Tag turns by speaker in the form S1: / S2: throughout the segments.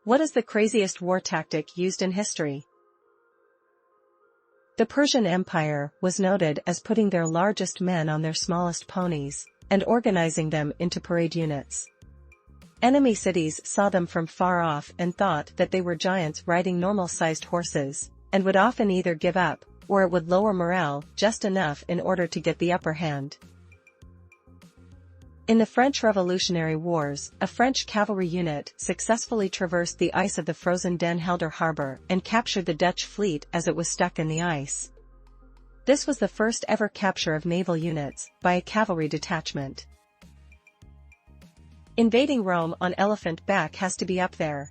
S1: What is the craziest war tactic used in history? The Persian Empire was noted as putting their largest men on their smallest ponies, and organizing them into parade units. Enemy cities saw them from far off and thought that they were giants riding normal-sized horses, and would often either give up, or it would lower morale just enough in order to get the upper hand. In the French Revolutionary Wars, a French cavalry unit successfully traversed the ice of the frozen Den Helder harbor and captured the Dutch fleet as it was stuck in the ice. This was the first ever capture of naval units by a cavalry detachment. Invading Rome on elephant back has to be up there.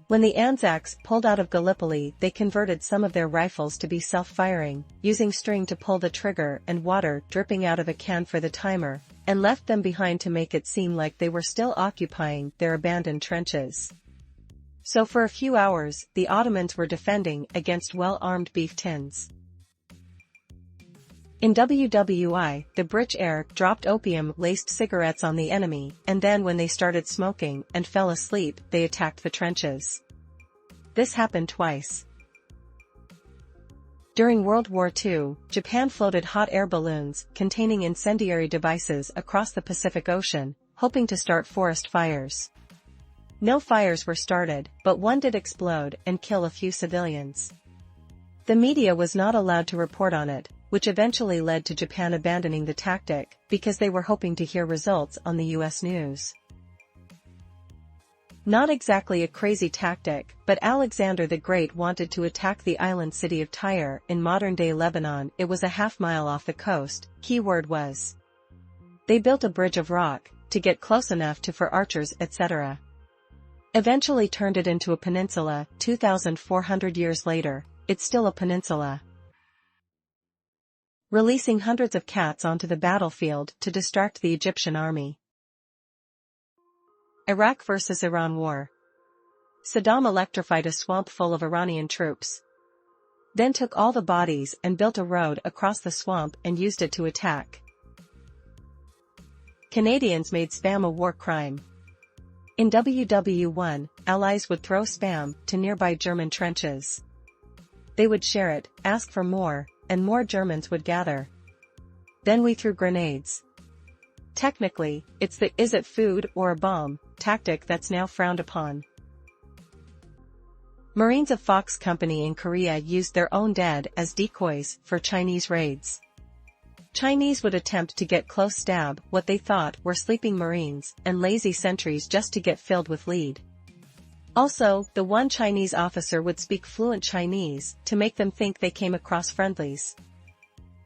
S1: When the ANZACs pulled out of Gallipoli, they converted some of their rifles to be self-firing, using string to pull the trigger and water dripping out of a can for the timer, and left them behind to make it seem like they were still occupying their abandoned trenches. So for a few hours, the Ottomans were defending against well-armed beef tins. In WWI, the British air dropped opium-laced cigarettes on the enemy, and then when they started smoking and fell asleep, they attacked the trenches. This happened twice. During World War II, Japan floated hot air balloons containing incendiary devices across the Pacific Ocean, hoping to start forest fires. No fires were started, but one did explode and kill a few civilians. The media was not allowed to report on it, which eventually led to Japan abandoning the tactic, because they were hoping to hear results on the US news. Not exactly a crazy tactic, but Alexander the Great wanted to attack the island city of Tyre in modern-day Lebanon. It was a half-mile off the coast. Key word was. They built a bridge of rock, to get close enough to for archers etc. Eventually turned it into a peninsula. 2,400 years later, it's still a peninsula. Releasing hundreds of cats onto the battlefield to distract the Egyptian army. Iraq versus Iran war. Saddam electrified a swamp full of Iranian troops. Then took all the bodies and built a road across the swamp and used it to attack. Canadians made spam a war crime. In WW1, Allies would throw spam to nearby German trenches. They would share it, ask for more, and more Germans would gather. Then we threw grenades. Technically, it's the "is it food or a bomb" tactic that's now frowned upon. Marines of Fox Company in Korea used their own dead as decoys for Chinese raids. Chinese would attempt to get close stab what they thought were sleeping Marines and lazy sentries just to get filled with lead. Also, the one Chinese officer would speak fluent Chinese to make them think they came across friendlies.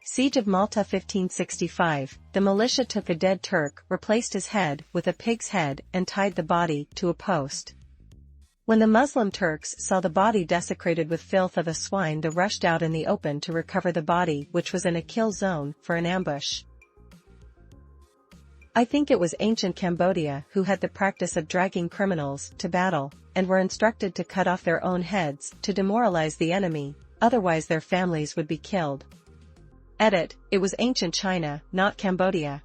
S1: Siege of Malta 1565, the militia took a dead Turk, replaced his head with a pig's head and tied the body to a post. When the Muslim Turks saw the body desecrated with filth of a swine, they rushed out in the open to recover the body, which was in a kill zone, for an ambush. I think it was ancient Cambodia who had the practice of dragging criminals to battle, and were instructed to cut off their own heads to demoralize the enemy, otherwise their families would be killed. Edit, it was ancient China, not Cambodia.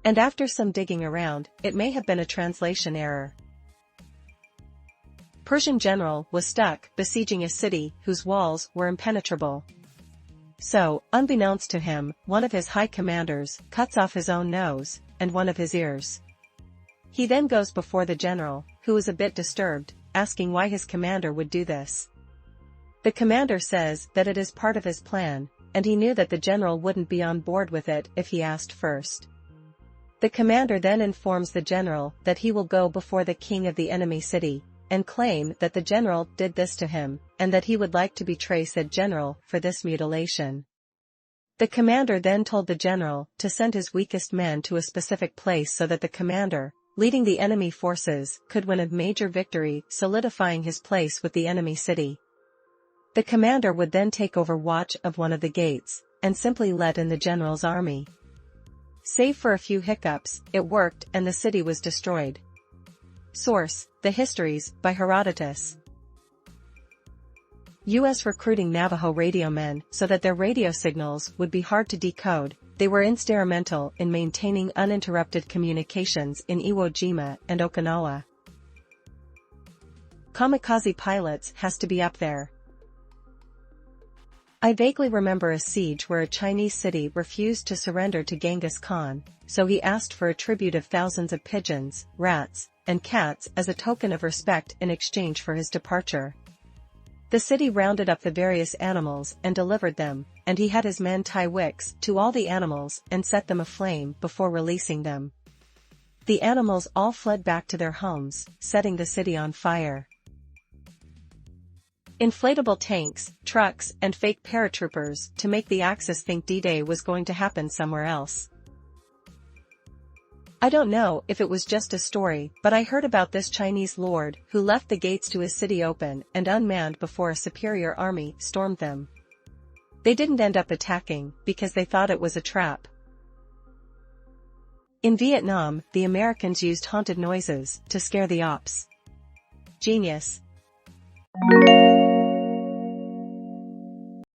S1: And after some digging around, it may have been a translation error. Persian general was stuck besieging a city whose walls were impenetrable. So, unbeknownst to him, one of his high commanders cuts off his own nose and one of his ears. He then goes before the general, who is a bit disturbed, asking why his commander would do this. The commander says that it is part of his plan, and he knew that the general wouldn't be on board with it if he asked first. The commander then informs the general that he will go before the king of the enemy city, and claim that the general did this to him, and that he would like to betray said general for this mutilation. The commander then told the general to send his weakest men to a specific place so that the commander, leading the enemy forces, could win a major victory, solidifying his place with the enemy city. The commander would then take over watch of one of the gates, and simply let in the general's army. Save for a few hiccups, it worked and the city was destroyed. Source: The Histories, by Herodotus. U.S. recruiting Navajo radio men so that their radio signals would be hard to decode. They were instrumental in maintaining uninterrupted communications in Iwo Jima and Okinawa. Kamikaze pilots has to be up there. I vaguely remember a siege where a Chinese city refused to surrender to Genghis Khan, so he asked for a tribute of thousands of pigeons, rats, and cats as a token of respect in exchange for his departure. The city rounded up the various animals and delivered them, and he had his men tie wicks to all the animals and set them aflame before releasing them. The animals all fled back to their homes, setting the city on fire. Inflatable tanks, trucks, and fake paratroopers to make the Axis think D-Day was going to happen somewhere else. I don't know if it was just a story, but I heard about this Chinese lord who left the gates to his city open and unmanned before a superior army stormed them. They didn't end up attacking because they thought it was a trap. In Vietnam, the Americans used haunted noises to scare the ops. Genius.